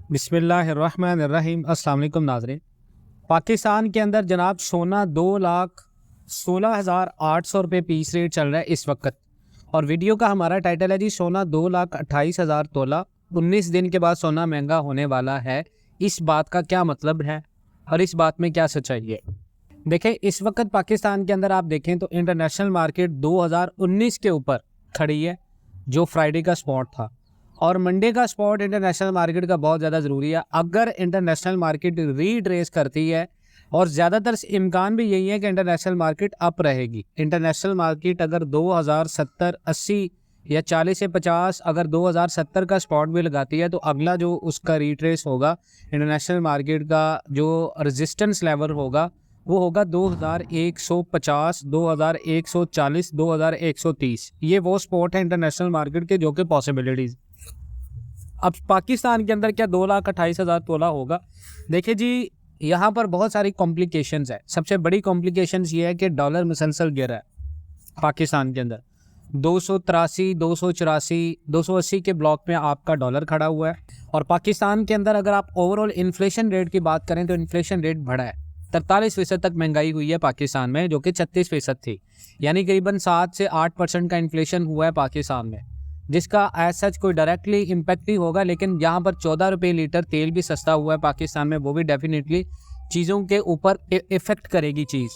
बिस्मिल्लाहिर्रहमानिर्रहीम। अस्सलाम वालेकुम नाज़रीन। पाकिस्तान के अंदर जनाब सोना 2,16,800 रुपये पीस रेट चल रहा है इस वक्त। और वीडियो का हमारा टाइटल है जी सोना 2,28,000 तोला। 19 दिन के बाद सोना महंगा होने वाला है। इस बात का क्या मतलब है और इस बात में क्या सच्चाई है? देखें, इस वक्त पाकिस्तान के अंदर आप देखें तो इंटरनेशनल मार्केट 2019 के ऊपर खड़ी है, जो फ्राइडे का स्पॉट था। और मंडे का स्पॉट इंटरनेशनल मार्केट का बहुत ज़्यादा ज़रूरी है। अगर इंटरनेशनल मार्केट रीट्रेस करती है, और ज़्यादातर इम्कान भी यही है कि इंटरनेशनल मार्केट अप रहेगी। इंटरनेशनल मार्केट अगर 2070, 80 या 40 से 50 अगर 2070 का स्पॉट भी लगाती है, तो अगला जो उसका रीट्रेस होगा इंटरनेशनल मार्केट का, जो रेजिस्टेंस लेवल होगा वो होगा 2150, 2140, 2130। ये वो स्पॉट है इंटरनेशनल मार्केट के जो कि पॉसिबिलिटीज़। अब पाकिस्तान के अंदर क्या 2,28,000 तोला होगा? देखिए जी, यहाँ पर बहुत सारी कॉम्प्लिकेशंस है। सबसे बड़ी कॉम्प्लिकेशंस ये है कि डॉलर मुसलसल गिर रहा है पाकिस्तान के अंदर। 283, 284, 280 के ब्लॉक में आपका डॉलर खड़ा हुआ है। और पाकिस्तान के अंदर अगर आप ओवरऑल इन्फ्लेशन रेट की बात करें तो इन्फ्लेशन रेट बढ़ा है। 43% तक महंगाई हुई है पाकिस्तान में, जो कि 36% थी। यानी करीबन 7 से 8% का इन्फ्लेशन हुआ है पाकिस्तान में, जिसका एज सच कोई डायरेक्टली इम्पैक्ट नहीं होगा। लेकिन यहाँ पर 14 रुपये लीटर तेल भी सस्ता हुआ है पाकिस्तान में, वो भी डेफिनेटली चीज़ों के ऊपर इफ़ेक्ट करेगी चीज़।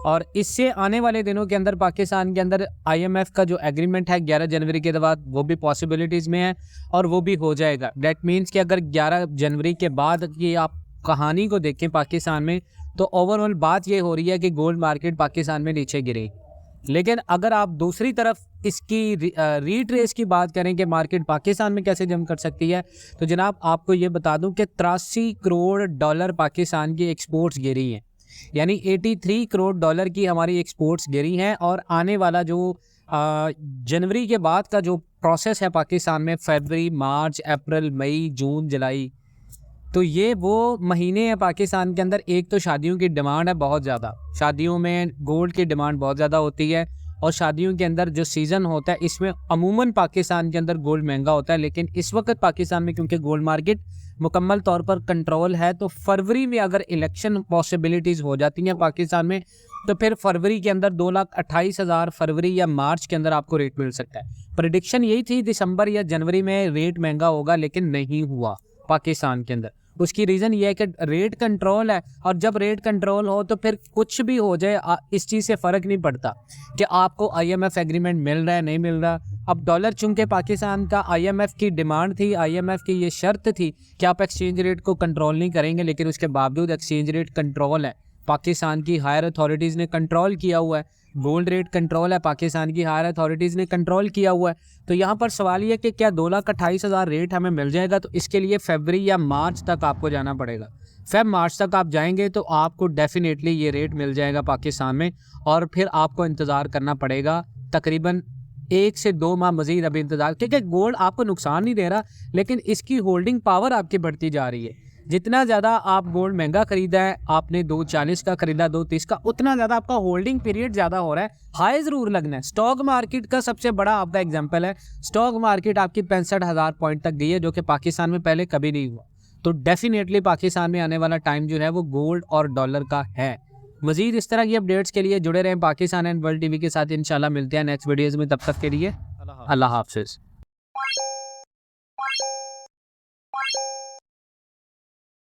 और इससे आने वाले दिनों के अंदर पाकिस्तान के अंदर IMF का जो एग्रीमेंट है 11 जनवरी के बाद, वो भी पॉसिबिलिटीज़ में है और वो भी हो जाएगा। डैट मीन्स कि अगर 11 जनवरी के बाद की आप कहानी को देखें पाकिस्तान में, तो ओवरऑल बात ये हो रही है कि गोल्ड मार्केट पाकिस्तान में नीचे गिरेगी। लेकिन अगर आप दूसरी तरफ इसकी रीट्रेस की बात करें कि मार्केट पाकिस्तान में कैसे जम कर सकती है, तो जनाब आपको ये बता दूं कि 83 करोड़ डॉलर पाकिस्तान की एक्सपोर्ट्स गिरी हैं। यानी 83 करोड़ डॉलर की हमारी एक्सपोर्ट्स गिरी हैं। और आने वाला जो जनवरी के बाद का जो प्रोसेस है पाकिस्तान में, फरवरी, मार्च, अप्रैल, मई, जून, जुलाई, तो ये वो महीने हैं पाकिस्तान के अंदर। एक तो शादियों की डिमांड है बहुत ज़्यादा, शादियों में गोल्ड की डिमांड बहुत ज़्यादा होती है। और शादियों के अंदर जो सीज़न होता है, इसमें अमूमन पाकिस्तान के अंदर गोल्ड महंगा होता है। लेकिन इस वक्त पाकिस्तान में क्योंकि गोल्ड मार्केट मुकम्मल तौर पर कंट्रोल है, तो फरवरी में अगर इलेक्शन पॉसिबिलिटीज़ हो जाती हैं पाकिस्तान में, तो फिर फरवरी के अंदर 2,28,000 फरवरी या मार्च के अंदर आपको रेट मिल सकता है। प्रेडिक्शन यही थी दिसंबर या जनवरी में रेट महंगा होगा, लेकिन नहीं हुआ पाकिस्तान के अंदर। उसकी रीज़न ये है कि रेट कंट्रोल है। और जब रेट कंट्रोल हो तो फिर कुछ भी हो जाए, इस चीज़ से फ़र्क नहीं पड़ता कि आपको IMF एग्रीमेंट मिल रहा है नहीं मिल रहा। अब डॉलर चूंकि पाकिस्तान का IMF की डिमांड थी, IMF की ये शर्त थी कि आप एक्सचेंज रेट को कंट्रोल नहीं करेंगे, लेकिन उसके बावजूद एक्सचेंज रेट कंट्रोल है। पाकिस्तान की हायर अथॉरिटीज़ ने कंट्रोल किया हुआ है। गोल्ड रेट कंट्रोल है, पाकिस्तान की हायर अथॉरिटीज़ ने कंट्रोल किया हुआ है। तो यहाँ पर सवाल ये है कि क्या 2,28,000 रेट हमें मिल जाएगा? तो इसके लिए फरवरी या मार्च तक आपको जाना पड़ेगा। मार्च तक आप जाएंगे तो आपको डेफिनेटली ये रेट मिल जाएगा पाकिस्तान में। और फिर आपको इंतज़ार करना पड़ेगा तकरीबन 1 से 2 माह मज़ीद अभी इंतज़ार, क्योंकि गोल्ड आपको नुकसान नहीं दे रहा, लेकिन इसकी होल्डिंग पावर आपकी बढ़ती जा रही है। जितना ज़्यादा आप गोल्ड महंगा ख़रीदा है, आपने 240 का ख़रीदा, 230 का, उतना ज़्यादा आपका होल्डिंग पीरियड ज़्यादा हो रहा है। हाई ज़रूर लगना है। स्टॉक मार्केट का सबसे बड़ा आपका एग्जांपल है। स्टॉक मार्केट आपकी 65,000 पॉइंट तक गई है, जो कि पाकिस्तान में पहले कभी नहीं हुआ। तो डेफिनेटली पाकिस्तान में आने वाला टाइम जो है वो गोल्ड और डॉलर का है। मज़ीद इस तरह की अपडेट्स के लिए जुड़े रहें पाकिस्तान एंड वर्ल्ड TV के साथ। इंशाल्लाह मिलते हैं नेक्स्ट वीडियोज़ में। तब तक के लिए अल्लाह हाफ़िज़।